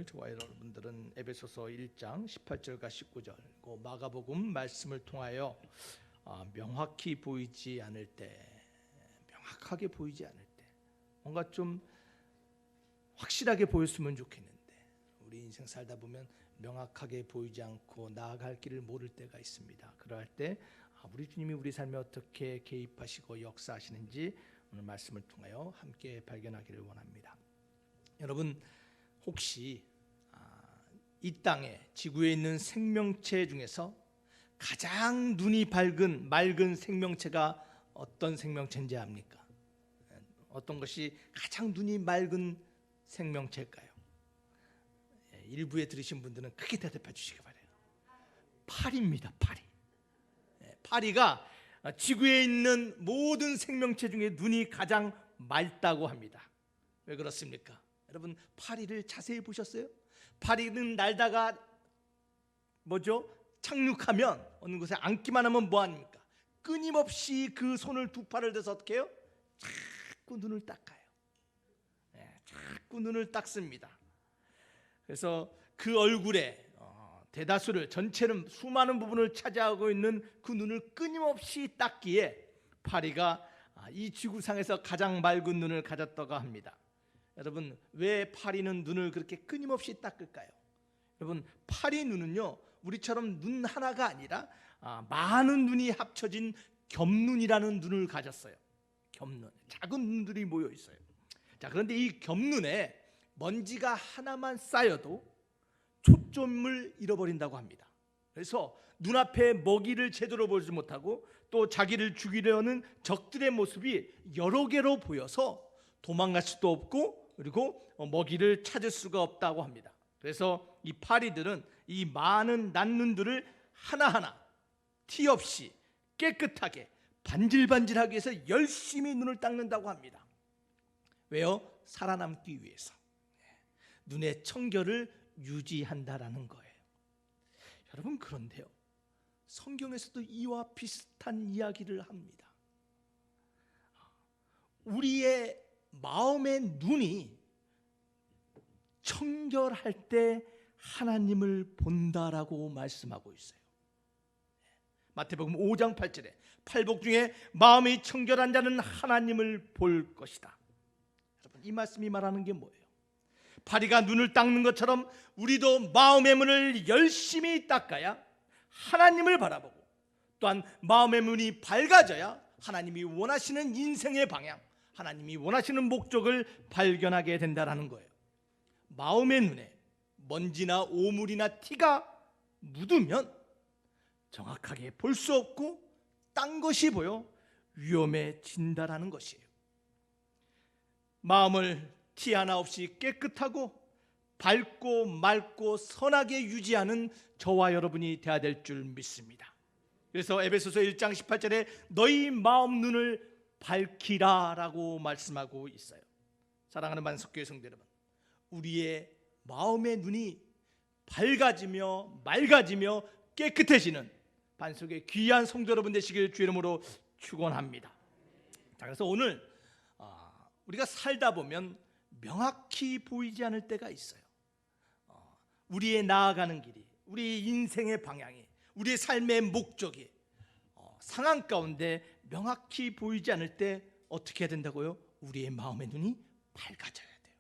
오늘 저와 여러분들은 에베소서 1장 18절과 19절 그 마가복음 말씀을 통하여 명확히 보이지 않을 때, 명확하게 보이지 않을 때 뭔가 좀 확실하게 보였으면 좋겠는데 우리 인생 살다 보면 명확하게 보이지 않고 나아갈 길을 모를 때가 있습니다. 그러할 때 우리 주님이 우리 삶에 어떻게 개입하시고 역사하시는지 오늘 말씀을 통하여 함께 발견하기를 원합니다. 여러분, 혹시 이 땅에 지구에 있는 생명체 중에서 가장 눈이 밝은 맑은 생명체가 어떤 생명체인지 압니까? 어떤 것이 가장 눈이 맑은 생명체일까요? 일부에 들으신 분들은 크게 대답해 주시기 바라요. 파리입니다. 파리. 파리가 지구에 있는 모든 생명체 중에 눈이 가장 맑다고 합니다. 왜 그렇습니까? 여러분, 파리를 자세히 보셨어요? 파리는 날다가 착륙하면 어느 곳에 앉기만 하면 뭐합니까? 끊임없이 그 손을 두 팔을 대서 어떻게 해요? 자꾸 눈을 닦아요. 자꾸 눈을 닦습니다. 그래서 그 얼굴에 대다수를, 전체는 수많은 부분을 차지하고 있는 그 눈을 끊임없이 닦기에 파리가 이 지구상에서 가장 맑은 눈을 가졌다고 합니다. 여러분, 왜 파리는 눈을 그렇게 끊임없이 닦을까요? 여러분, 파리 눈은요, 우리처럼 눈 하나가 아니라 많은 눈이 합쳐진 겹눈이라는 눈을 가졌어요. 겹눈, 작은 눈들이 모여 있어요. 자, 그런데 이 겹눈에 먼지가 하나만 쌓여도 초점을 잃어버린다고 합니다. 그래서 눈앞에 먹이를 제대로 보지 못하고 또 자기를 죽이려는 적들의 모습이 여러 개로 보여서 도망갈 수도 없고 그리고 먹이를 찾을 수가 없다고 합니다. 그래서 이 파리들은 이 많은 난눈들을 하나하나 티 없이 깨끗하게 반질반질하기 위해서 열심히 눈을 닦는다고 합니다. 왜요? 살아남기 위해서. 눈의 청결을 유지한다라는 거예요. 여러분, 그런데요, 성경에서도 이와 비슷한 이야기를 합니다. 우리의 마음의 눈이 청결할 때 하나님을 본다라고 말씀하고 있어요. 마태복음 5장 8절에 팔복 중에 마음이 청결한 자는 하나님을 볼 것이다. 여러분, 이 말씀이 말하는 게 뭐예요? 파리가 눈을 닦는 것처럼 우리도 마음의 문을 열심히 닦아야 하나님을 바라보고, 또한 마음의 문이 밝아져야 하나님이 원하시는 인생의 방향, 하나님이 원하시는 목적을 발견하게 된다는 거예요. 마음의 눈에 먼지나 오물이나 티가 묻으면 정확하게 볼 수 없고 딴 것이 보여 위험해진다라는 것이에요. 마음을 티 하나 없이 깨끗하고 밝고 맑고 선하게 유지하는 저와 여러분이 되어야 될 줄 믿습니다. 그래서 에베소서 1장 18절에 너희 마음 눈을 밝히라 라고 말씀하고 있어요. 사랑하는 만석교회 성도 여러분, 우리의 마음의 눈이 밝아지며 맑아지며 깨끗해지는 반석의 귀한 성도 여러분 되시길 주 이름으로 축원합니다. 자, 그래서 오늘 우리가 살다 보면 명확히 보이지 않을 때가 있어요. 우리의 나아가는 길이, 우리 인생의 방향이, 우리의 삶의 목적이 상황 가운데 명확히 보이지 않을 때 어떻게 해야 된다고요? 우리의 마음의 눈이 밝아져야 돼요.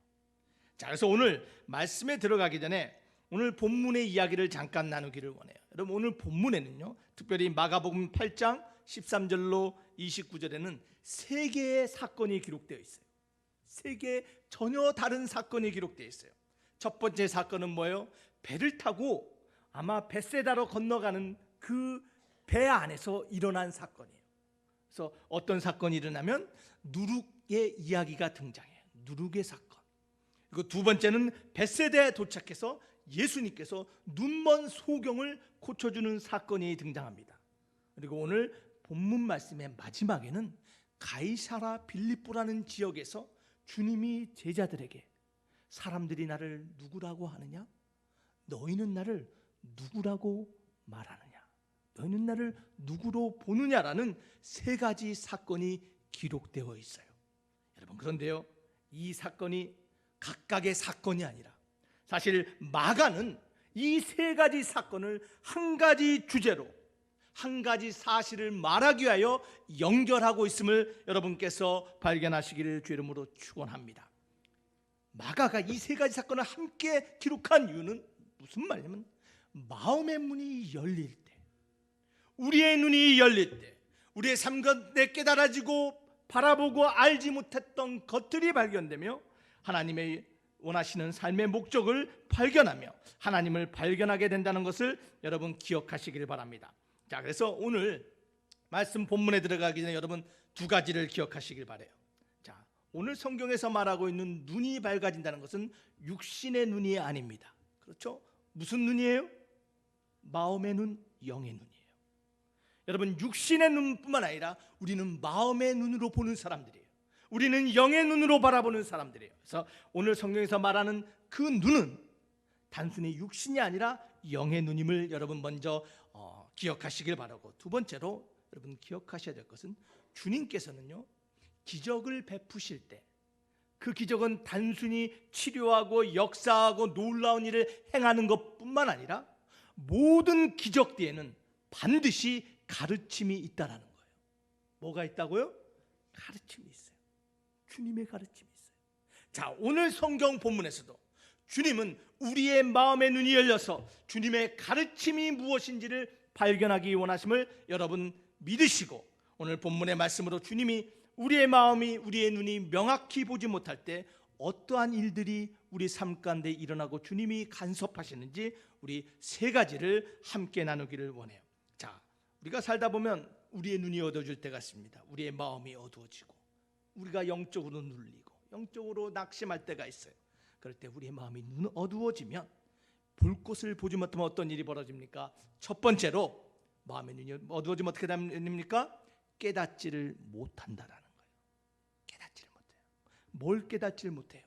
자, 그래서 오늘 말씀에 들어가기 전에 오늘 본문의 이야기를 잠깐 나누기를 원해요. 여러분, 오늘 본문에는요, 특별히 마가복음 8장 13절로 29절에는 세 개의 사건이 기록되어 있어요. 세 개의 전혀 다른 사건이 기록되어 있어요. 첫 번째 사건은 뭐예요? 배를 타고 아마 벳세다로 건너가는 그 배 안에서 일어난 사건이에요. 그래서 어떤 사건이 일어나면 누룩의 이야기가 등장해요. 누룩의 사건. 그리고 두 번째는 벳세다에 도착해서 예수님께서 눈먼 소경을 고쳐주는 사건이 등장합니다. 그리고 오늘 본문 말씀의 마지막에는 가이사라 빌립보라는 지역에서 주님이 제자들에게 사람들이 나를 누구라고 하느냐? 너희는 나를 누구라고 말하느냐? 너희는 나를 누구로 보느냐라는 세 가지 사건이 기록되어 있어요. 여러분, 그런데요, 이 사건이 각각의 사건이 아니라 사실 마가는 이 세 가지 사건을 한 가지 주제로, 한 가지 사실을 말하기 위하여 연결하고 있음을 여러분께서 발견하시기를 주 이름으로 축원합니다. 마가가 이 세 가지 사건을 함께 기록한 이유는 무슨 말이냐면, 마음의 문이 열릴 때, 우리의 눈이 열릴 때, 우리의 삶 가운데 깨달아지고 바라보고 알지 못했던 것들이 발견되며 하나님의 원하시는 삶의 목적을 발견하며 하나님을 발견하게 된다는 것을 여러분 기억하시길 바랍니다. 자, 그래서 오늘 말씀 본문에 들어가기 전에 여러분 두 가지를 기억하시길 바라요. 자, 오늘 성경에서 말하고 있는 눈이 밝아진다는 것은 육신의 눈이 아닙니다. 그렇죠? 무슨 눈이에요? 마음의 눈, 영의 눈이에요. 여러분, 육신의 눈뿐만 아니라 우리는 마음의 눈으로 보는 사람들이에요. 우리는 영의 눈으로 바라보는 사람들이에요. 그래서 오늘 성경에서 말하는 그 눈은 단순히 육신이 아니라 영의 눈임을 여러분 먼저 기억하시길 바라고, 두 번째로 여러분 기억하셔야 될 것은 주님께서는요, 기적을 베푸실 때 그 기적은 단순히 치료하고 역사하고 놀라운 일을 행하는 것뿐만 아니라 모든 기적 뒤에는 반드시 가르침이 있다라는 거예요. 뭐가 있다고요? 가르침이 있어요. 주님의 가르침이 있어요. 자, 오늘 성경 본문에서도 주님은 우리의 마음의 눈이 열려서 주님의 가르침이 무엇인지를 발견하기 원하심을 여러분 믿으시고, 오늘 본문의 말씀으로 주님이 우리의 마음이, 우리의 눈이 명확히 보지 못할 때 어떠한 일들이 우리 삶 가운데 일어나고 주님이 간섭하시는지 우리 세 가지를 함께 나누기를 원해요. 자, 우리가 살다 보면 우리의 눈이 어두워질 때가 있습니다. 우리의 마음이 어두워지고 우리가 영적으로 눌리고 영적으로 낙심할 때가 있어요. 그럴 때 우리의 마음이 어두워지면 볼 것을 보지 못하면 어떤 일이 벌어집니까? 첫 번째로 마음의 눈이 어두워지면 어떻게 됩니까? 깨닫지를 못한다라는 거예요. 깨닫지를 못해요. 뭘 깨닫지를 못해요?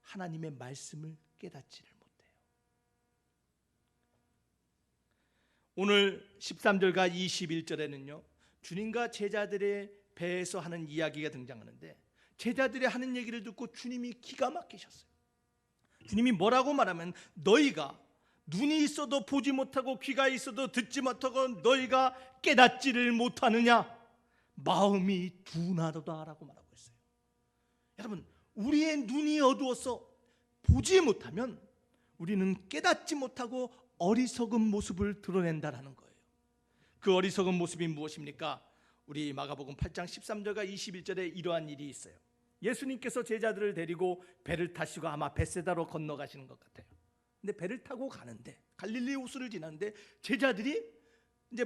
하나님의 말씀을 깨닫지를 못해요. 오늘 13절과 21절에는요, 주님과 제자들의 배에서 하는 이야기가 등장하는데, 제자들의 하는 얘기를 듣고 주님이 기가 막히셨어요. 주님이 뭐라고 말하면, 너희가 눈이 있어도 보지 못하고 귀가 있어도 듣지 못하고 너희가 깨닫지를 못하느냐? 마음이 둔하도다라고 말하고 있어요. 여러분, 우리의 눈이 어두워서 보지 못하면 우리는 깨닫지 못하고 어리석은 모습을 드러낸다라는 거예요. 그 어리석은 모습이 무엇입니까? 우리 마가복음 8장 13절과 21절에 이러한 일이 있어요. 예수님께서 제자들을 데리고 배를 타시고 아마 벳세다로 건너가시는 것 같아요. 근데 배를 타고 가는데 갈릴리 호수를 지나는데 제자들이 이제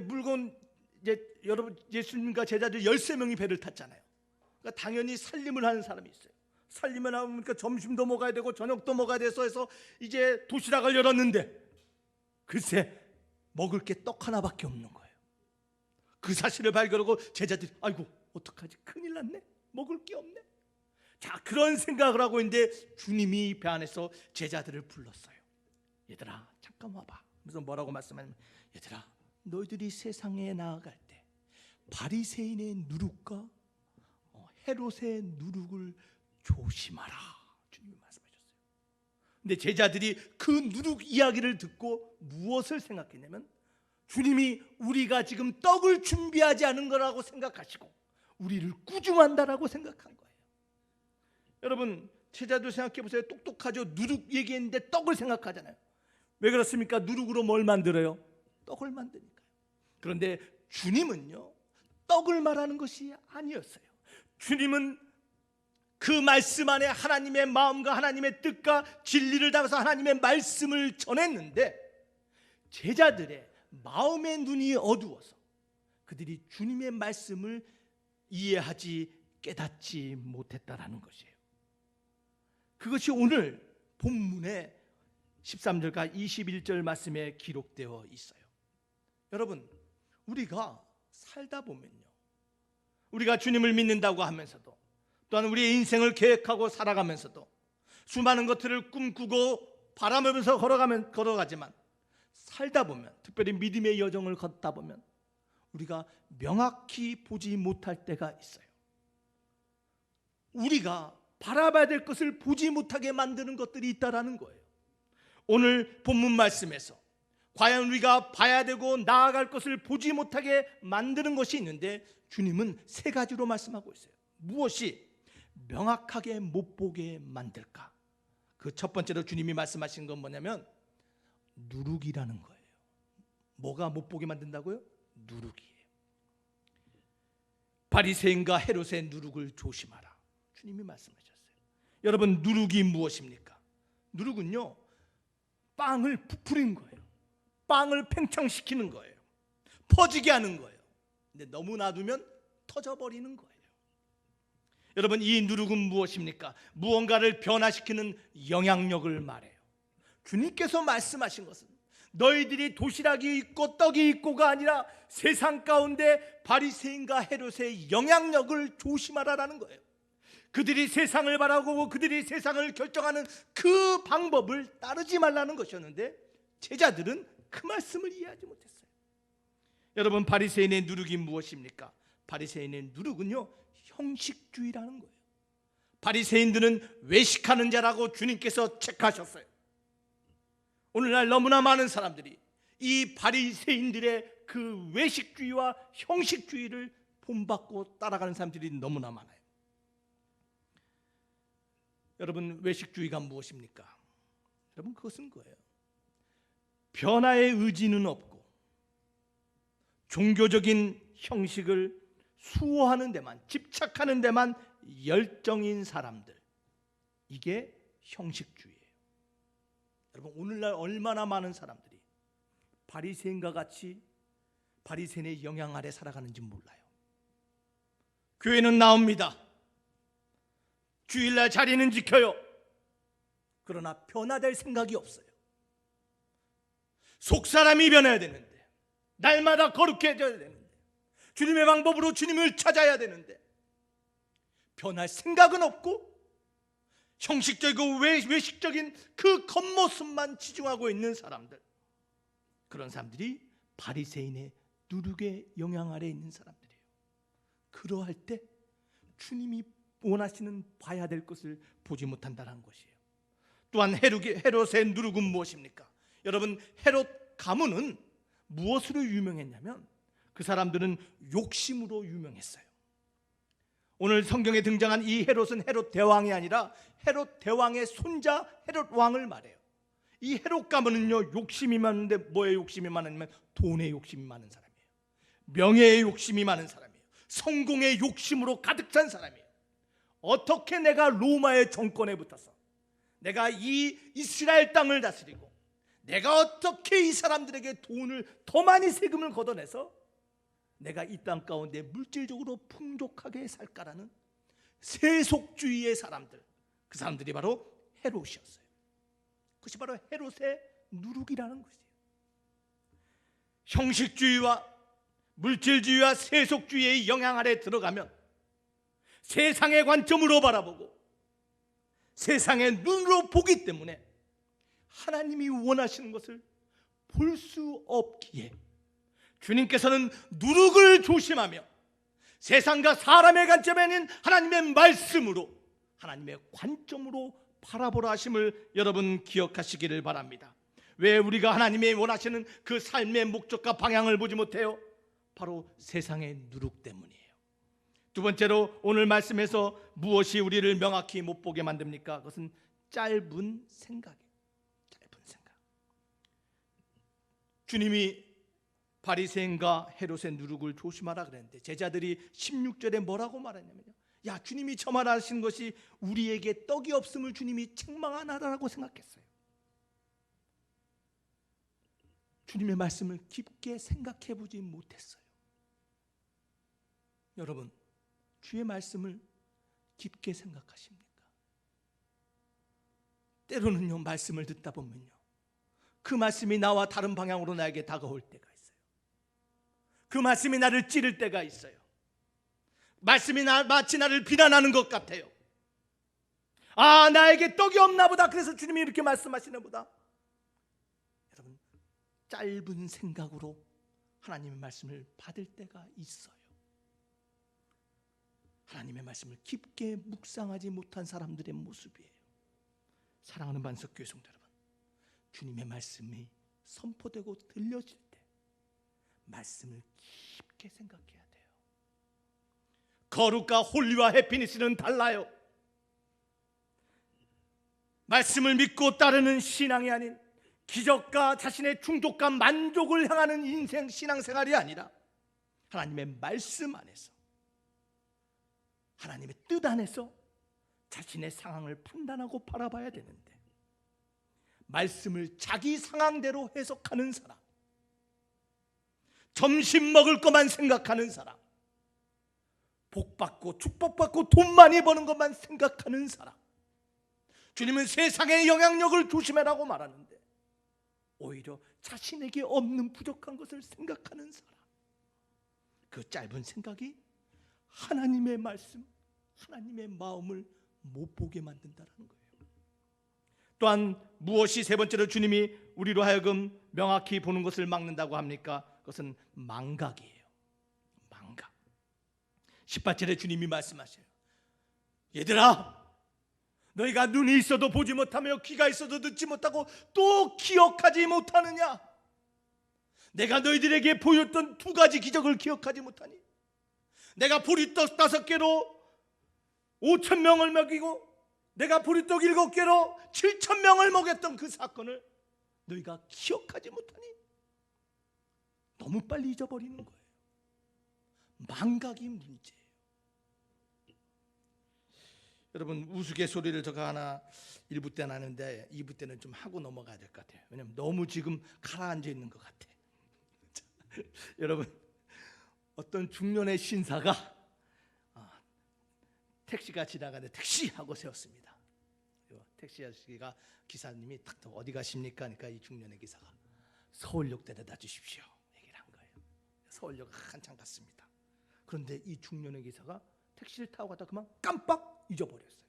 여러분 예수님과 제자들 13명이 배를 탔잖아요. 그러니까 당연히 살림을 하는 사람이 있어요. 살림을 하니까 점심도 먹어야 되고 저녁도 먹어야 돼서 해서 이제 도시락을 열었는데 글쎄 먹을 게 떡 하나밖에 없는 거예요. 그 사실을 발견하고 제자들이 아이고 어떡하지, 큰일 났네, 먹을 게 없네. 자, 그런 생각을 하고 있는데 주님이 배 안에서 제자들을 불렀어요. 얘들아 잠깐 와봐. 그래서 뭐라고 말씀하냐면, 얘들아 너희들이 세상에 나아갈 때 바리새인의 누룩과 헤롯의 누룩을 조심하라, 주님이 말씀하셨어요. 근데 제자들이 그 누룩 이야기를 듣고 무엇을 생각했냐면, 주님이 우리가 지금 떡을 준비하지 않은 거라고 생각하시고 우리를 꾸중한다라고 생각한 거예요. 여러분, 제자들 생각해 보세요. 똑똑하죠. 누룩 얘기했는데 떡을 생각하잖아요. 왜 그렇습니까? 누룩으로 뭘 만들어요? 떡을 만드니까요. 그런데 주님은요, 떡을 말하는 것이 아니었어요. 주님은 그 말씀 안에 하나님의 마음과 하나님의 뜻과 진리를 담아서 하나님의 말씀을 전했는데, 제자들의 마음의 눈이 어두워서 그들이 주님의 말씀을 이해하지 깨닫지 못했다라는 것이에요. 그것이 오늘 본문의 13절과 21절 말씀에 기록되어 있어요. 여러분, 우리가 살다 보면요, 우리가 주님을 믿는다고 하면서도 또한 우리의 인생을 계획하고 살아가면서도 수많은 것들을 꿈꾸고 바라보면서 걸어가지만 살다 보면, 특별히 믿음의 여정을 걷다 보면 우리가 명확히 보지 못할 때가 있어요. 우리가 바라봐야 될 것을 보지 못하게 만드는 것들이 있다라는 거예요. 오늘 본문 말씀에서 과연 우리가 봐야 되고 나아갈 것을 보지 못하게 만드는 것이 있는데, 주님은 세 가지로 말씀하고 있어요. 무엇이 명확하게 못 보게 만들까? 그 첫 번째로 주님이 말씀하신 건 뭐냐면 누룩이라는 거예요. 뭐가 못 보게 만든다고요? 누룩이에요. 바리새인과 헤롯의 누룩을 조심하라, 주님이 말씀하셨어요. 여러분, 누룩이 무엇입니까? 누룩은요, 빵을 부풀린 거예요. 빵을 팽창시키는 거예요. 퍼지게 하는 거예요. 근데 너무 놔두면 터져버리는 거예요. 여러분, 이 누룩은 무엇입니까? 무언가를 변화시키는 영향력을 말해요. 주님께서 말씀하신 것은 너희들이 도시락이 있고 떡이 있고가 아니라 세상 가운데 바리새인과 헤롯의 영향력을 조심하라라는 거예요. 그들이 세상을 바라보고 그들이 세상을 결정하는 그 방법을 따르지 말라는 것이었는데, 제자들은 그 말씀을 이해하지 못했어요. 여러분, 바리새인의 누룩이 무엇입니까? 바리새인의 누룩은요, 형식주의라는 거예요. 바리새인들은 외식하는 자라고 주님께서 체크하셨어요. 오늘날 너무나 많은 사람들이 이 바리새인들의 그 외식주의와 형식주의를 본받고 따라가는 사람들이 너무나 많아요. 여러분, 외식주의가 무엇입니까? 여러분, 그것은 거예요. 변화의 의지는 없고 종교적인 형식을 수호하는 데만, 집착하는 데만 열정인 사람들, 이게 형식주의예요. 여러분, 오늘날 얼마나 많은 사람들이 바리새인과 같이 바리새인의 영향 아래 살아가는지 몰라요. 교회는 나옵니다. 주일날 자리는 지켜요. 그러나 변화될 생각이 없어요. 속사람이 변해야 되는데, 날마다 거룩해져야 되는데, 주님의 방법으로 주님을 찾아야 되는데 변할 생각은 없고 형식적이고 외식적인 그 겉모습만 치중하고 있는 사람들, 그런 사람들이 바리새인의 누룩의 영향 아래 있는 사람들이에요. 그러할 때 주님이 원하시는 봐야 될 것을 보지 못한다는 것이에요. 또한 헤롯의 누룩은 무엇입니까? 여러분, 헤롯 가문은 무엇으로 유명했냐면 그 사람들은 욕심으로 유명했어요. 오늘 성경에 등장한 이 헤롯은 헤롯 대왕이 아니라 헤롯 대왕의 손자 헤롯 왕을 말해요. 이 헤롯 가문은요, 욕심이 많은데 뭐에 욕심이 많으냐면 돈에 욕심이 많은 사람이에요. 명예에 욕심이 많은 사람이에요. 성공의 욕심으로 가득 찬 사람이에요. 어떻게 내가 로마의 정권에 붙어서 내가 이 이스라엘 땅을 다스리고 내가 어떻게 이 사람들에게 돈을 더 많이 세금을 걷어내서 내가 이 땅 가운데 물질적으로 풍족하게 살까라는 세속주의의 사람들, 그 사람들이 바로 헤롯이었어요. 그것이 바로 헤롯의 누룩이라는 것이에요. 형식주의와 물질주의와 세속주의의 영향 아래 들어가면 세상의 관점으로 바라보고 세상의 눈으로 보기 때문에 하나님이 원하시는 것을 볼 수 없기에 주님께서는 누룩을 조심하며 세상과 사람의 관점이 아닌 하나님의 말씀으로, 하나님의 관점으로 바라보라 하심을 여러분 기억하시기를 바랍니다. 왜 우리가 하나님이 원하시는 그 삶의 목적과 방향을 보지 못해요? 바로 세상의 누룩 때문이에요. 두 번째로 오늘 말씀에서 무엇이 우리를 명확히 못 보게 만듭니까? 그것은 짧은 생각이에요. 짧은 생각. 주님이 바리새인과 헤롯의 누룩을 조심하라 그랬는데 제자들이 16절에 뭐라고 말했냐면요, 야, 주님이 저 말하신 것이 우리에게 떡이 없음을 주님이 책망하나라고 생각했어요. 주님의 말씀을 깊게 생각해 보지 못했어요. 여러분, 주의 말씀을 깊게 생각하십니까? 때로는요, 말씀을 듣다 보면요, 그 말씀이 나와 다른 방향으로 나에게 다가올 때가 있어요. 그 말씀이 나를 찌를 때가 있어요. 말씀이 마치 나를 비난하는 것 같아요. 아, 나에게 떡이 없나 보다. 그래서 주님이 이렇게 말씀하시나 보다. 여러분, 짧은 생각으로 하나님의 말씀을 받을 때가 있어요. 하나님의 말씀을 깊게 묵상하지 못한 사람들의 모습이에요. 사랑하는 반석교회 성도 여러분, 주님의 말씀이 선포되고 들려질 때 말씀을 깊게 생각해야 돼요. 거룩과 홀리와 해피니스는 달라요. 말씀을 믿고 따르는 신앙이 아닌 기적과 자신의 충족과 만족을 향하는 인생 신앙생활이 아니라 하나님의 말씀 안에서, 하나님의 뜻 안에서 자신의 상황을 판단하고 바라봐야 되는데, 말씀을 자기 상황대로 해석하는 사람, 점심 먹을 것만 생각하는 사람, 복받고 축복받고 돈 많이 버는 것만 생각하는 사람, 주님은 세상의 영향력을 조심해라고 말하는데 오히려 자신에게 없는 부족한 것을 생각하는 사람, 그 짧은 생각이 하나님의 말씀, 하나님의 마음을 못 보게 만든다는 거예요. 또한 무엇이 세 번째로 주님이 우리로 하여금 명확히 보는 것을 막는다고 합니까? 그것은 망각이에요. 망각. 18절에 주님이 말씀하셔요. 얘들아, 너희가 눈이 있어도 보지 못하며 귀가 있어도 듣지 못하고 또 기억하지 못하느냐? 내가 너희들에게 보였던 두 가지 기적을 기억하지 못하니? 내가 보리떡 5개로 5,000명을 먹이고 내가 보리떡 7개로 7,000명을 먹였던 그 사건을 너희가 기억하지 못하니? 너무 빨리 잊어버리는 거예요. 망각이 문제예요. 여러분, 우스갯소리를 제가 하나 1부 때는 하는데 2부 때는 좀 하고 넘어가야 될 것 같아요. 왜냐하면 너무 지금 가라앉아 있는 것 같아. 여러분, 어떤 중년의 신사가 택시가 지나가는데 택시 하고 세웠습니다. 택시 아저씨가, 기사님이 딱 어디 가십니까? 그러니까 이 중년의 기사가 서울역 데려다 주십시오 얘기를 한 거예요. 서울역 한참 갔습니다. 그런데 이 중년의 기사가 택시를 타고 가다 그만 깜빡 잊어버렸어요.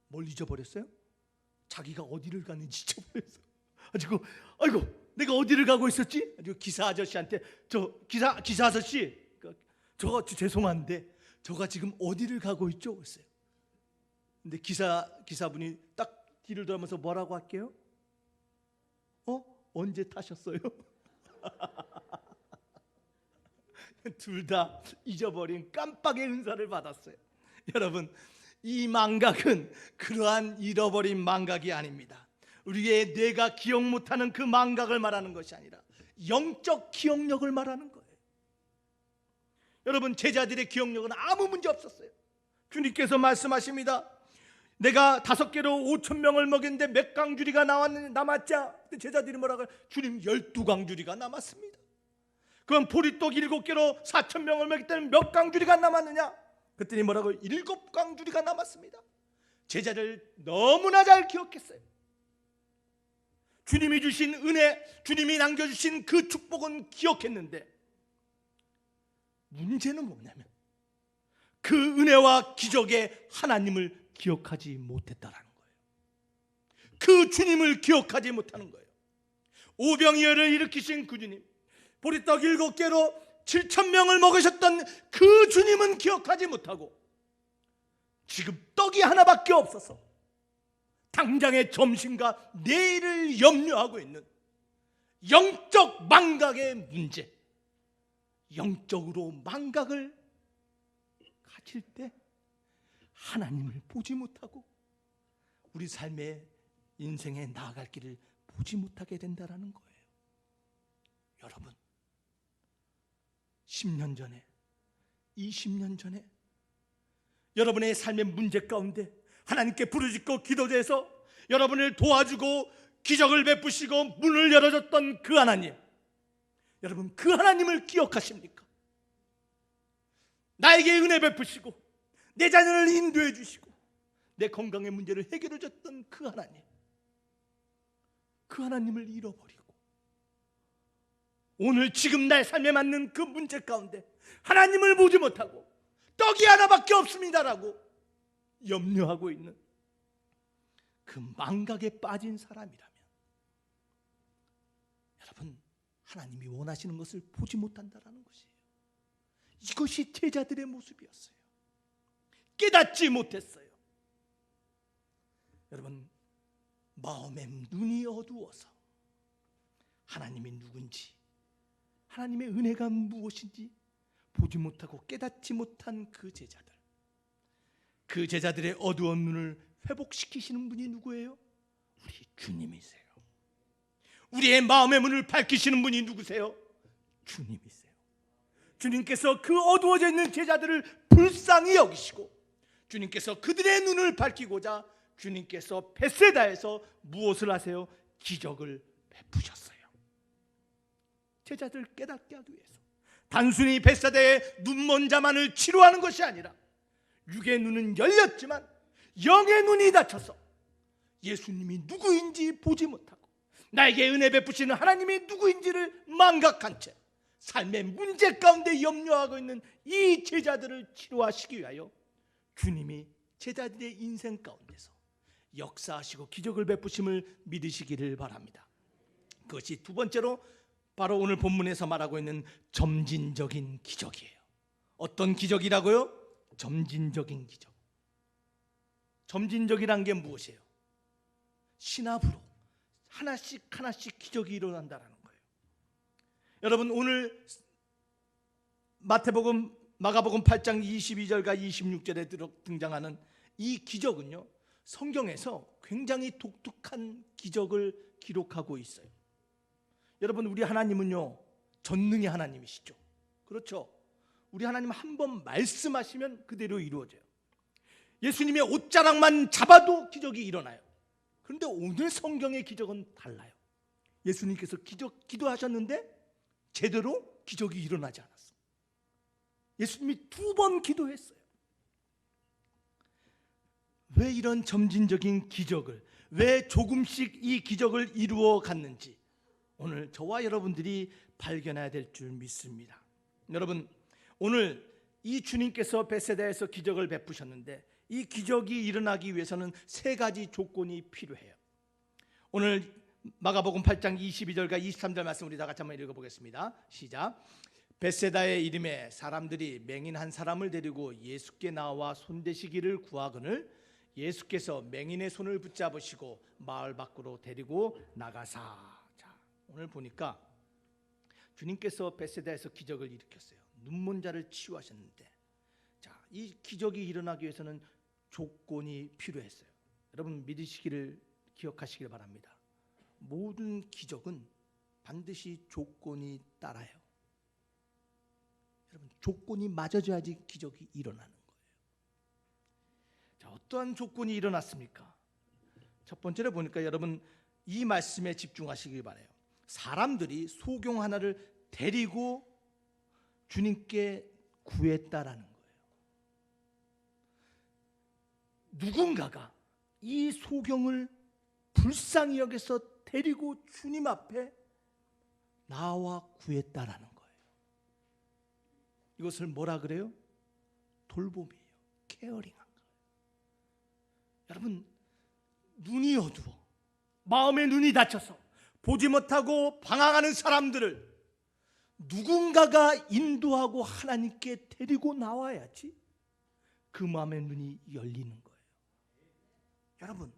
뭘 잊어버렸어요? 자기가 어디를 갔는지 잊어버렸어요. 아이고 내가 어디를 가고 있었지? 기사 아저씨한테, 기사 아저씨, 저 죄송한데 저가 지금 어디를 가고 있죠? 그랬어요. 근데 기사분이 딱 뒤를 돌아보면서 뭐라고 할게요? 언제 타셨어요? 둘 다 잊어버린 깜빡의 은사를 받았어요. 여러분, 이 망각은 그러한 잃어버린 망각이 아닙니다. 우리의 뇌가 기억 못하는 그 망각을 말하는 것이 아니라 영적 기억력을 말하는 거예요. 여러분, 제자들의 기억력은 아무 문제 없었어요. 주님께서 말씀하십니다. 내가 5개로 5,000명을 먹였는데 몇 강주리가 남았자? 제자들이 뭐라고 해요? 주님, 12강주리가 남았습니다. 그럼 보리떡 7개로 4,000명을 먹일 때는 몇 강주리가 남았느냐? 그랬더니 뭐라고? 7강주리가 남았습니다. 제자들 너무나 잘 기억했어요. 주님이 주신 은혜, 주님이 남겨주신 그 축복은 기억했는데, 문제는 뭐냐면 그 은혜와 기적의 하나님을 기억하지 못했다라는 거예요. 그 주님을 기억하지 못하는 거예요. 오병이어를 일으키신 그 주님, 보리떡 7개로 7,000명을 먹으셨던 그 주님은 기억하지 못하고 지금 떡이 하나밖에 없어서 당장의 점심과 내일을 염려하고 있는 영적 망각의 문제, 영적으로 망각을 가질 때 하나님을 보지 못하고 우리 삶의 인생에 나아갈 길을 보지 못하게 된다는 거예요. 여러분, 10년 전에, 20년 전에 여러분의 삶의 문제 가운데 하나님께 부르짖고 기도해서 여러분을 도와주고 기적을 베푸시고 문을 열어줬던 그 하나님, 여러분, 그 하나님을 기억하십니까? 나에게 은혜 베푸시고 내 자녀를 인도해 주시고 내 건강의 문제를 해결해 줬던 그 하나님, 그 하나님을 잃어버리고 오늘 지금 나의 삶에 맞는 그 문제 가운데 하나님을 보지 못하고 떡이 하나밖에 없습니다라고 염려하고 있는 그 망각에 빠진 사람이라면, 여러분, 하나님이 원하시는 것을 보지 못한다는 것이에요. 이것이 제자들의 모습이었어요. 깨닫지 못했어요. 여러분, 마음의 눈이 어두워서 하나님이 누군지, 하나님의 은혜가 무엇인지 보지 못하고 깨닫지 못한 그 제자들, 그 제자들의 어두운 눈을 회복시키시는 분이 누구예요? 우리 주님이세요. 우리의 마음의 문을 밝히시는 분이 누구세요? 주님이세요. 주님께서 그 어두워져 있는 제자들을 불쌍히 여기시고, 주님께서 그들의 눈을 밝히고자 주님께서 벳세다에서 무엇을 하세요? 기적을 베푸셨어요. 제자들 깨닫게 하기 위해서. 단순히 벳세다의 눈먼 자만을 치료하는 것이 아니라 육의 눈은 열렸지만 영의 눈이 닫혀서 예수님이 누구인지 보지 못하고 나에게 은혜 베푸시는 하나님이 누구인지를 망각한 채 삶의 문제 가운데 염려하고 있는 이 제자들을 치료하시기 위하여 주님이 제자들의 인생 가운데서 역사하시고 기적을 베푸심을 믿으시기를 바랍니다. 그것이 두 번째로 바로 오늘 본문에서 말하고 있는 점진적인 기적이에요. 어떤 기적이라고요? 점진적인 기적. 점진적이란 게 무엇이에요? 신압으로 하나씩 하나씩 기적이 일어난다는 거예요. 여러분, 오늘 마태복음, 마가복음 8장 22절과 26절에 등장하는 이 기적은요, 성경에서 굉장히 독특한 기적을 기록하고 있어요. 여러분, 우리 하나님은요 전능의 하나님이시죠. 그렇죠? 우리 하나님 한 번 말씀하시면 그대로 이루어져요. 예수님의 옷자락만 잡아도 기적이 일어나요. 그런데 오늘 성경의 기적은 달라요. 예수님께서 기도하셨는데 제대로 기적이 일어나지 않았어요. 예수님이 2번 기도했어요. 왜 이런 점진적인 기적을, 왜 조금씩 이 기적을 이루어 갔는지 오늘 저와 여러분들이 발견해야 될 줄 믿습니다. 여러분, 오늘 이 주님께서 벳세다에서 기적을 베푸셨는데 이 기적이 일어나기 위해서는 3가지 조건이 필요해요. 오늘 마가복음 8장 22절과 23절 말씀 우리 다 같이 한번 읽어보겠습니다. 시작. 벳세다의 이름에 사람들이 맹인 한 사람을 데리고 예수께 나와 손대시기를 구하거늘 예수께서 맹인의 손을 붙잡으시고 마을 밖으로 데리고 나가사. 자, 오늘 보니까 주님께서 벳세다에서 기적을 일으켰어요. 눈먼 자를 치유하셨는데, 자, 이 기적이 일어나기 위해서는 조건이 필요했어요. 여러분 믿으시기를 기억하시길 바랍니다. 모든 기적은 반드시 조건이 따라요. 여러분, 조건이 맞아져야지 기적이 일어나는 거예요. 자, 어떠한 조건이 일어났습니까? 첫 번째로 보니까 여러분 이 말씀에 집중하시길 바라요. 사람들이 소경 하나를 데리고 주님께 구했다라는 거예요. 누군가가 이 소경을 불쌍히 여겨서 데리고 주님 앞에 나와 구했다라는 거예요. 이것을 뭐라 그래요? 돌봄이에요. 케어링한 거예요. 여러분, 눈이 어두워 마음의 눈이 닫혀서 보지 못하고 방황하는 사람들을 누군가가 인도하고 하나님께 데리고 나와야지 그 마음의 눈이 열리는 거예요. 여러분,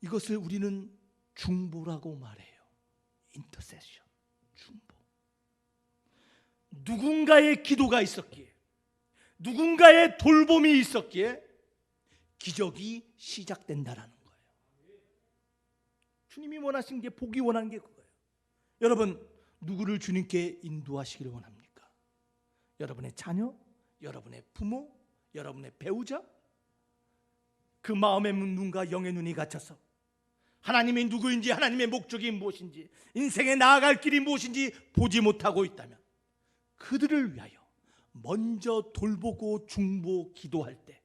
이것을 우리는 중보라고 말해요. 인터세션, 중보. 누군가의 기도가 있었기에, 누군가의 돌봄이 있었기에 기적이 시작된다라는 거예요. 주님이 원하신 게, 보기 원한 게 그거예요. 여러분, 누구를 주님께 인도하시기를 원합니까? 여러분의 자녀, 여러분의 부모, 여러분의 배우자, 그 마음의 눈과 영의 눈이 갇혀서 하나님이 누구인지, 하나님의 목적이 무엇인지, 인생에 나아갈 길이 무엇인지 보지 못하고 있다면 그들을 위하여 먼저 돌보고 중보 기도할 때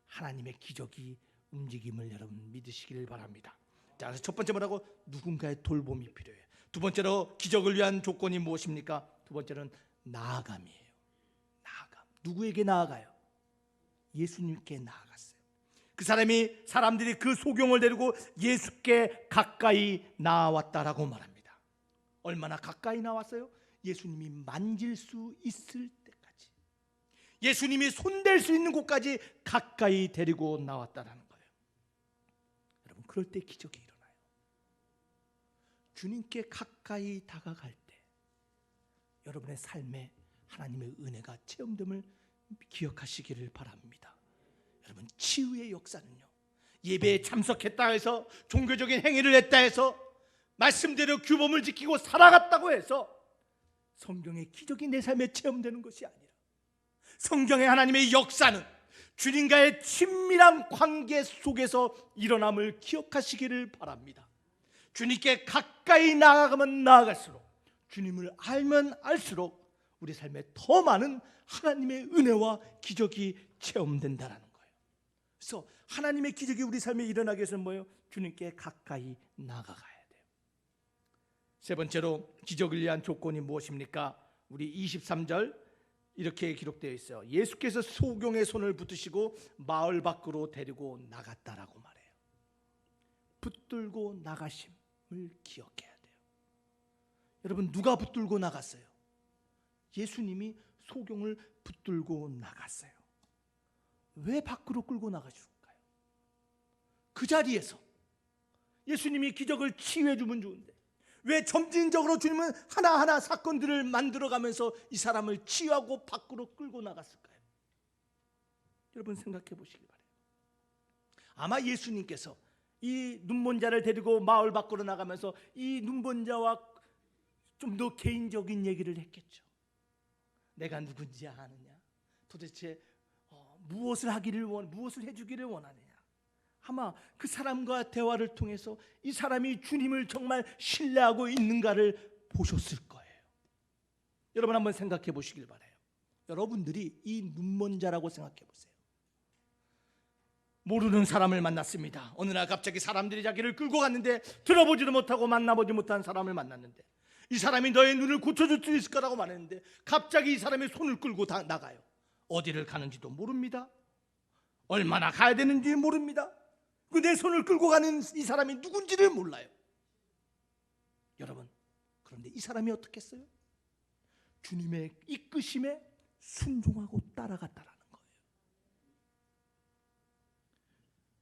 하나님의 기적이 움직임을 여러분 믿으시기를 바랍니다. 자, 그래서 첫 번째 뭐라고? 누군가의 돌봄이 필요해요. 두 번째로 기적을 위한 조건이 무엇입니까? 두 번째는 나아감이에요. 나아감. 누구에게 나아가요? 예수님께 나아갔어요. 그 사람들이 그 소경을 데리고 예수께 가까이 나왔다라고 말합니다. 얼마나 가까이 나왔어요? 예수님이 만질 수 있을 때까지, 예수님이 손댈 수 있는 곳까지 가까이 데리고 나왔다라는 거예요. 여러분, 그럴 때 기적이 일어나요. 주님께 가까이 다가갈 때 여러분의 삶에 하나님의 은혜가 체험됨을 기억하시기를 바랍니다. 여러분, 치유의 역사는요, 예배에 참석했다 해서, 종교적인 행위를 했다 해서, 말씀대로 규범을 지키고 살아갔다고 해서 성경의 기적이 내 삶에 체험되는 것이 아니라, 성경의 하나님의 역사는 주님과의 친밀한 관계 속에서 일어남을 기억하시기를 바랍니다. 주님께 가까이 나아가면 나아갈수록, 주님을 알면 알수록 우리 삶에 더 많은 하나님의 은혜와 기적이 체험된다는 거예요. 그래서 하나님의 기적이 우리 삶에 일어나기 위해서는 뭐예요? 주님께 가까이 나아가야 돼요. 세 번째로 기적을 위한 조건이 무엇입니까? 우리 23절 이렇게 기록되어 있어요. 예수께서 소경의 손을 붙드시고 마을 밖으로 데리고 나갔다라고 말해요. 붙들고 나가심을 기억해야 돼요. 여러분, 누가 붙들고 나갔어요? 예수님이 소경을 붙들고 나갔어요. 왜 밖으로 끌고 나가실까요? 그 자리에서 예수님이 기적을 치유해 주면 좋은데 왜 점진적으로 주님은 하나하나 사건들을 만들어가면서 이 사람을 치유하고 밖으로 끌고 나갔을까요? 여러분, 생각해 보시기 바래요. 아마 예수님께서 이 눈먼 자를 데리고 마을 밖으로 나가면서 이 눈먼 자와 좀 더 개인적인 얘기를 했겠죠. 내가 누군지 아느냐? 도대체 무엇을 해주기를 원하느냐? 아마 그 사람과 대화를 통해서 이 사람이 주님을 정말 신뢰하고 있는가를 보셨을 거예요. 여러분, 한번 생각해 보시길 바라요. 여러분들이 이 눈먼 자라고 생각해 보세요. 모르는 사람을 만났습니다. 어느 날 갑자기 사람들이 자기를 끌고 갔는데, 들어보지도 못하고 만나보지 못한 사람을 만났는데, 이 사람이 너의 눈을 고쳐줄 수 있을 거라고 말했는데 갑자기 이 사람의 손을 끌고 나가요. 어디를 가는지도 모릅니다. 얼마나 가야 되는지 모릅니다. 내 손을 끌고 가는 이 사람이 누군지를 몰라요. 여러분, 그런데 이 사람이 어떻게 했어요? 주님의 이끄심에 순종하고 따라갔다라는 거예요.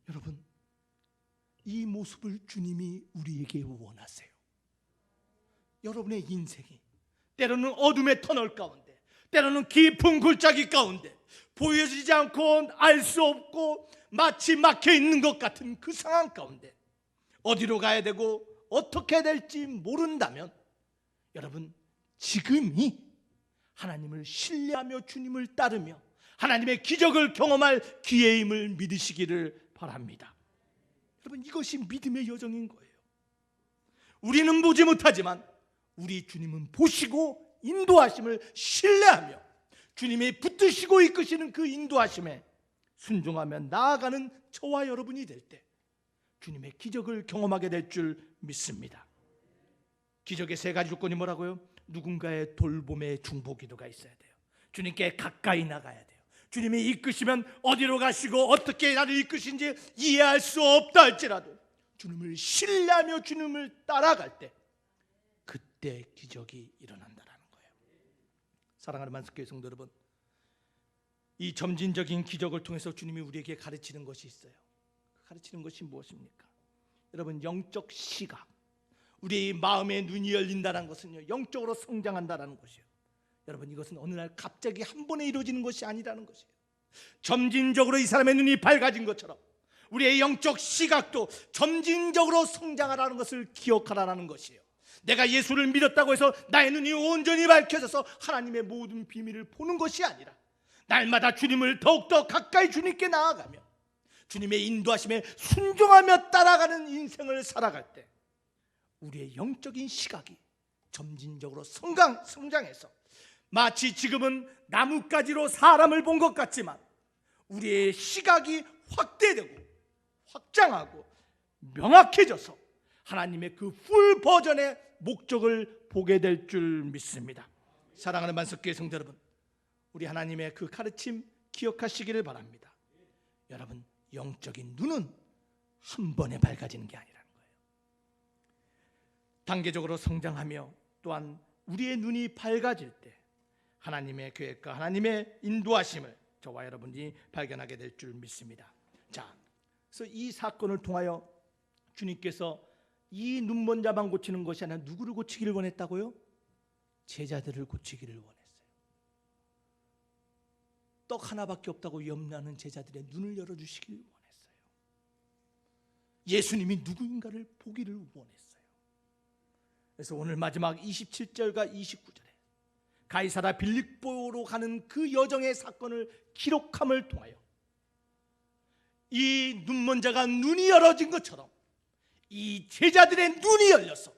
여러분, 이 모습을 주님이 우리에게 원하세요. 여러분의 인생이 때로는 어둠의 터널 가운데, 때로는 깊은 골짜기 가운데, 보여지지 않고 알 수 없고 마치 막혀 있는 것 같은 그 상황 가운데 어디로 가야 되고 어떻게 해야 될지 모른다면, 여러분, 지금이 하나님을 신뢰하며 주님을 따르며 하나님의 기적을 경험할 기회임을 믿으시기를 바랍니다. 여러분, 이것이 믿음의 여정인 거예요. 우리는 보지 못하지만 우리 주님은 보시고 인도하심을 신뢰하며 주님이 붙드시고 이끄시는 그 인도하심에 순종하며 나아가는 저와 여러분이 될 때 주님의 기적을 경험하게 될 줄 믿습니다. 기적의 세 가지 조건이 뭐라고요? 누군가의 돌봄의 중보기도가 있어야 돼요. 주님께 가까이 나가야 돼요. 주님이 이끄시면 어디로 가시고 어떻게 나를 이끄신지 이해할 수 없다 할지라도 주님을 신뢰하며 주님을 따라갈 때 그때 기적이 일어난다는 거예요. 사랑하는 만석교회 성도 여러분, 이 점진적인 기적을 통해서 주님이 우리에게 가르치는 것이 있어요. 가르치는 것이 무엇입니까? 여러분, 영적 시각, 우리의 마음의 눈이 열린다는 것은요, 영적으로 성장한다는 것이에요. 여러분, 이것은 어느 날 갑자기 한 번에 이루어지는 것이 아니라는 것이에요. 점진적으로 이 사람의 눈이 밝아진 것처럼 우리의 영적 시각도 점진적으로 성장하라는 것을 기억하라는 것이에요. 내가 예수를 믿었다고 해서 나의 눈이 온전히 밝혀져서 하나님의 모든 비밀을 보는 것이 아니라 날마다 주님을 더욱더 가까이 주님께 나아가며 주님의 인도하심에 순종하며 따라가는 인생을 살아갈 때 우리의 영적인 시각이 점진적으로 성장해서 마치 지금은 나뭇가지로 사람을 본 것 같지만 우리의 시각이 확대되고 확장하고 명확해져서 하나님의 그 풀 버전의 목적을 보게 될 줄 믿습니다. 사랑하는 만석교회 성도 여러분, 우리 하나님의 그 가르침 기억하시기를 바랍니다. 여러분, 영적인 눈은 한 번에 밝아지는 게 아니라는 거예요. 단계적으로 성장하며 또한 우리의 눈이 밝아질 때 하나님의 계획과 하나님의 인도하심을 저와 여러분이 발견하게 될 줄 믿습니다. 자, 그래서 이 사건을 통하여 주님께서 이 눈먼 자만 고치는 것이 아니라 누구를 고치기를 원했다고요? 제자들을 고치기를 원했어요. 떡 하나밖에 없다고 염려하는 제자들의 눈을 열어주시길 원했어요. 예수님이 누구인가를 보기를 원했어요. 그래서 오늘 마지막 27절과 29절에 가이사라 빌립보로 가는 그 여정의 사건을 기록함을 통하여 이 눈먼 자가 눈이 열어진 것처럼 이 제자들의 눈이 열려서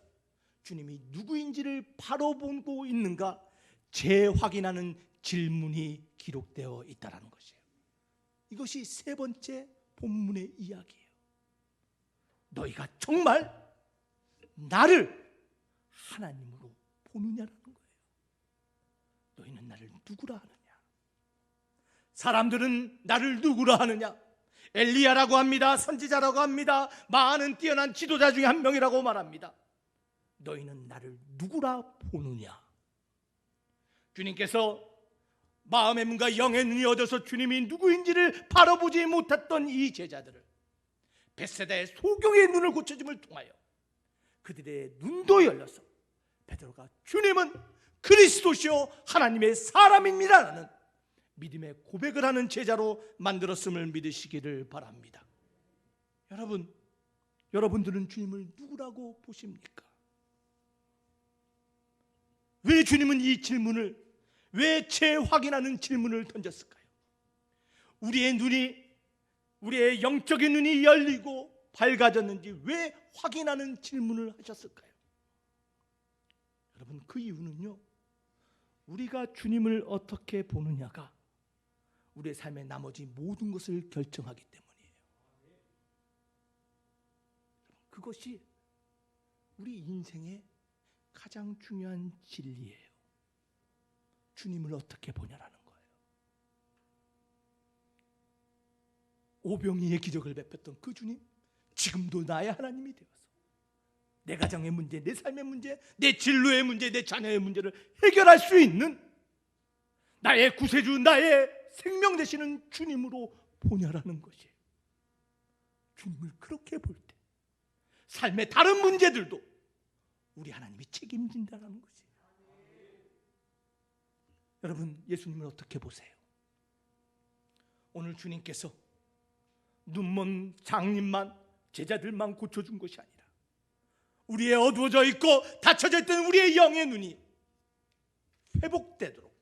주님이 누구인지를 바로 보고 있는가 재확인하는 질문이 기록되어 있다는 것이에요. 이것이 세 번째 본문의 이야기예요. 너희가 정말 나를 하나님으로 보느냐라는 거예요. 너희는 나를 누구라 하느냐? 사람들은 나를 누구라 하느냐? 엘리야라고 합니다. 선지자라고 합니다. 많은 뛰어난 지도자 중에 한 명이라고 말합니다. 너희는 나를 누구라 보느냐? 주님께서 마음의 문과 영의 눈이 어져서 주님이 누구인지를 바로 보지 못했던 이 제자들을 벳세다의 소경의 눈을 고쳐줌을 통하여 그들의 눈도 열려서 베드로가 주님은 그리스도시요 하나님의 사람입니다라는 믿음의 고백을 하는 제자로 만들었음을 믿으시기를 바랍니다. 여러분들은 주님을 누구라고 보십니까? 왜 주님은 이 질문을, 왜 재확인하는 질문을 던졌을까요? 우리의 영적인 눈이 열리고 밝아졌는지 왜 확인하는 질문을 하셨을까요? 여러분, 그 이유는요, 우리가 주님을 어떻게 보느냐가 우리의 삶의 나머지 모든 것을 결정하기 때문이에요. 그것이 우리 인생의 가장 중요한 진리예요. 주님을 어떻게 보냐라는 거예요. 오병이의 기적을 베풀었던 그 주님, 지금도 나의 하나님이 되어서 내 가정의 문제, 내 삶의 문제, 내 진로의 문제, 내 자녀의 문제를 해결할 수 있는 나의 구세주, 나의 생명 되시는 주님으로 보냐라는 것이에요. 주님을 그렇게 볼 때 삶의 다른 문제들도 우리 하나님이 책임진다는 것이에요. 여러분, 예수님을 어떻게 보세요? 오늘 주님께서 눈먼 장님만, 제자들만 고쳐준 것이 아니라 우리의 어두워져 있고 닫혀져 있던 우리의 영의 눈이 회복되도록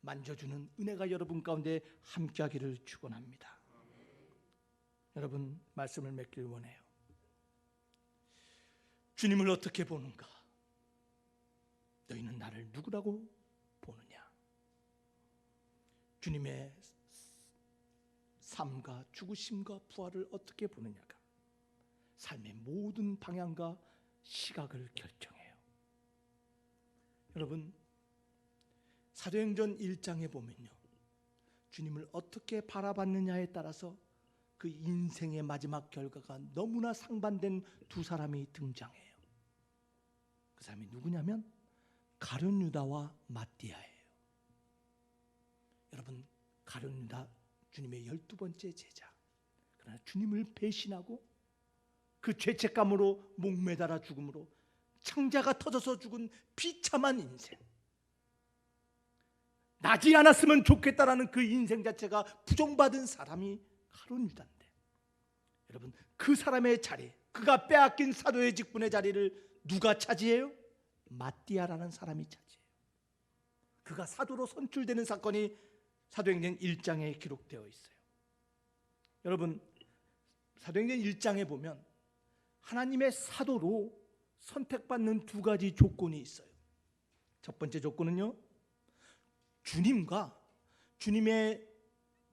만져주는 은혜가 여러분 가운데 함께하기를 축원합니다. 여러분, 말씀을 맺길 원해요. 주님을 어떻게 보는가? 너희는 나를 누구라고 보느냐? 주님의 삶과 죽으심과 부활을 어떻게 보느냐가 삶의 모든 방향과 시각을 결정해요. 여러분, 사도행전 1장에 보면요, 주님을 어떻게 바라봤느냐에 따라서 그 인생의 마지막 결과가 너무나 상반된 두 사람이 등장해요. 그 사람이 누구냐면 가룟 유다와 마띠아예요. 여러분, 가룟 유다 주님의 12번째 제자, 그러나 주님을 배신하고 그 죄책감으로 목매달아 죽음으로 창자가 터져서 죽은 비참한 인생, 나지 않았으면 좋겠다라는 그 인생 자체가 부정받은 사람이 가룟 유다인데, 여러분, 그 사람의 자리, 그가 빼앗긴 사도의 직분의 자리를 누가 차지해요? 마띠아라는 사람이 차지해요. 그가 사도로 선출되는 사건이 사도행전 1장에 기록되어 있어요. 여러분, 사도행전 1장에 보면 하나님의 사도로 선택받는 두 가지 조건이 있어요. 첫 번째 조건은요, 주님과 주님의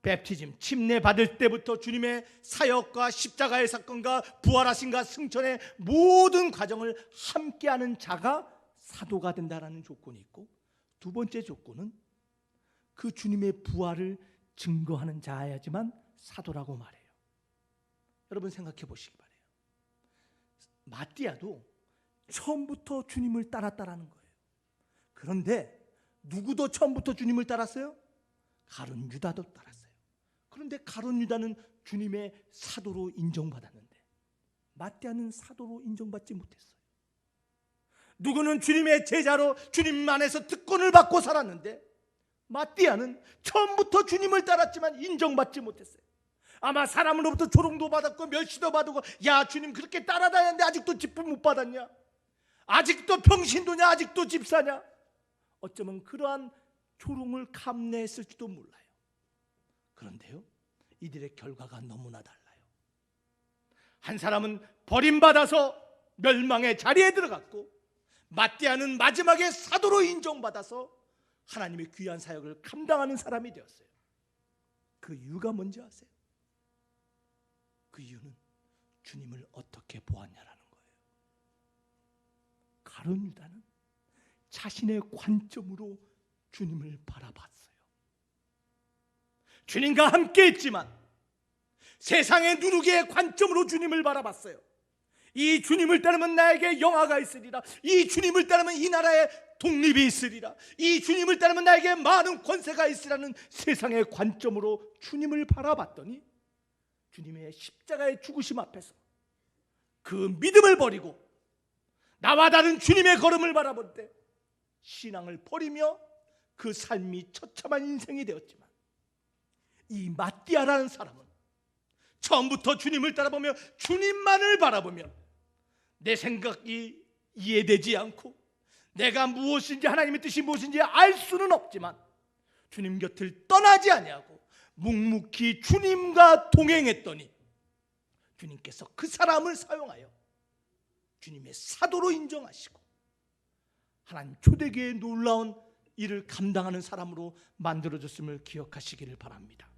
뵙티즘, 침례 받을 때부터 주님의 사역과 십자가의 사건과 부활하심과 승천의 모든 과정을 함께하는 자가 사도가 된다라는 조건이 있고, 두 번째 조건은 그 주님의 부활을 증거하는 자야지만 사도라고 말해요. 여러분, 생각해 보시기 바래요. 마띠아도 처음부터 주님을 따랐다라는 거예요. 그런데 누구도 처음부터 주님을 따랐어요? 가룟 유다도 따랐어요. 그런데 가룟 유다는 주님의 사도로 인정받았는데 마띠아는 사도로 인정받지 못했어요. 누구는 주님의 제자로 주님 안에서 특권을 받고 살았는데 마띠아는 처음부터 주님을 따랐지만 인정받지 못했어요. 아마 사람으로부터 조롱도 받았고 멸시도 받고, 야 주님 그렇게 따라다녔는데 아직도 직분 못 받았냐? 아직도 평신도냐? 아직도 집사냐? 어쩌면 그러한 조롱을 감내했을지도 몰라요. 그런데요, 이들의 결과가 너무나 달라요. 한 사람은 버림받아서 멸망의 자리에 들어갔고, 마띠아는 마지막에 사도로 인정받아서 하나님의 귀한 사역을 감당하는 사람이 되었어요. 그 이유가 뭔지 아세요? 그 이유는 주님을 어떻게 보았냐라는 거예요. 가룟 유다는 자신의 관점으로 주님을 바라봤어요. 주님과 함께 있지만 세상의 누룩의 관점으로 주님을 바라봤어요. 이 주님을 따르면 나에게 영화가 있으리라. 이 주님을 따르면 이 나라에 독립이 있으리라. 이 주님을 따르면 나에게 많은 권세가 있으라는 세상의 관점으로 주님을 바라봤더니 주님의 십자가의 죽으심 앞에서 그 믿음을 버리고 나와 다른 주님의 걸음을 바라볼 때 신앙을 버리며 그 삶이 처참한 인생이 되었지만, 이 마띠아라는 사람은 처음부터 주님을 따라보며 주님만을 바라보며 내 생각이 이해되지 않고 내가 무엇인지 하나님의 뜻이 무엇인지 알 수는 없지만 주님 곁을 떠나지 아니하고 묵묵히 주님과 동행했더니 주님께서 그 사람을 사용하여 주님의 사도로 인정하시고 하나님 초대교회의 놀라운 일을 감당하는 사람으로 만들어줬음을 기억하시기를 바랍니다.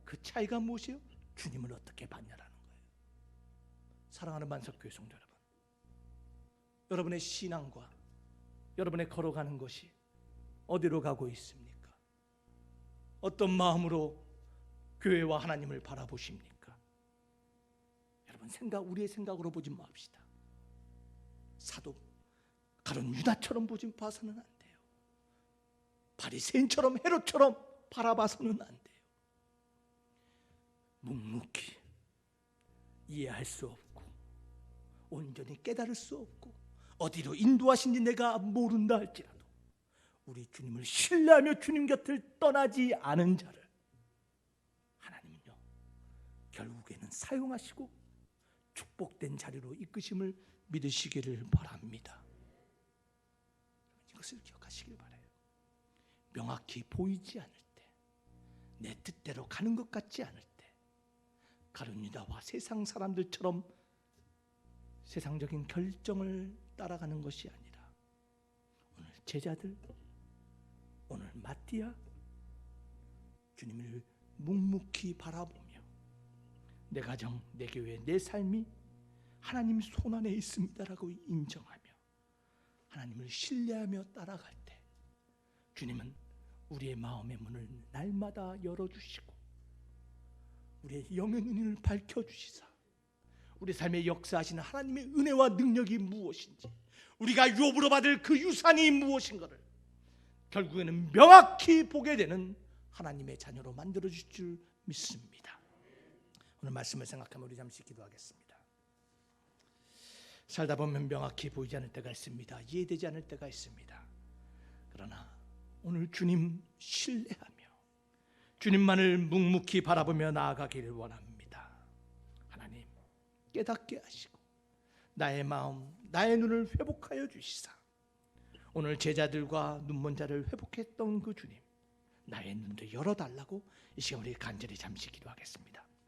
그 차이가 무엇이에요? 주님을 어떻게 봤냐라는 거예요. 사랑하는 만석교회 성도 여러분, 여러분의 신앙과 여러분의 걸어가는 것이 어디로 가고 있습니까? 어떤 마음으로 교회와 하나님을 바라보십니까? 여러분, 우리의 생각으로 보지 맙시다. 사도 가룟 유다처럼 봐서는 안 돼요. 바리새인처럼 헤롯처럼 바라봐서는 안 돼요. 묵묵히 이해할 수 없고 온전히 깨달을 수 없고 어디로 인도하신지 내가 모른다 할지라도 우리 주님을 신뢰하며 주님 곁을 떠나지 않은 자를 하나님은요 결국에는 사용하시고 축복된 자리로 이끄심을 믿으시기를 바랍니다. 이것을 기억하시길 바라요. 명확히 보이지 않을 때, 내 뜻대로 가는 것 같지 않을 때 가룟 유다와 세상 사람들처럼 세상적인 결정을 따라가는 것이 아니라 오늘 제자들, 오늘 마띠아, 주님을 묵묵히 바라보며 내 가정, 내 교회, 내 삶이 하나님 손안에 있습니다라고 인정하며 하나님을 신뢰하며 따라갈 때 주님은 우리의 마음의 문을 날마다 열어주시고 우리의 영의 눈을 밝혀주시사 우리 삶에 역사하시는 하나님의 은혜와 능력이 무엇인지, 우리가 유업으로 받을 그 유산이 무엇인가를 결국에는 명확히 보게 되는 하나님의 자녀로 만들어줄 줄 믿습니다. 오늘 말씀을 생각하며 우리 잠시 기도하겠습니다. 살다 보면 명확히 보이지 않을 때가 있습니다. 이해되지 않을 때가 있습니다. 그러나 오늘 주님 신뢰하며 주님만을 묵묵히 바라보며 나아가기를 원합니다. 하나님 깨닫게 하시고 나의 마음, 나의 눈을 회복하여 주시사 오늘 제자들과 눈먼 자를 회복했던 그 주님, 나의 눈도 열어달라고 이 시간 우리 간절히 잠시 기도하겠습니다.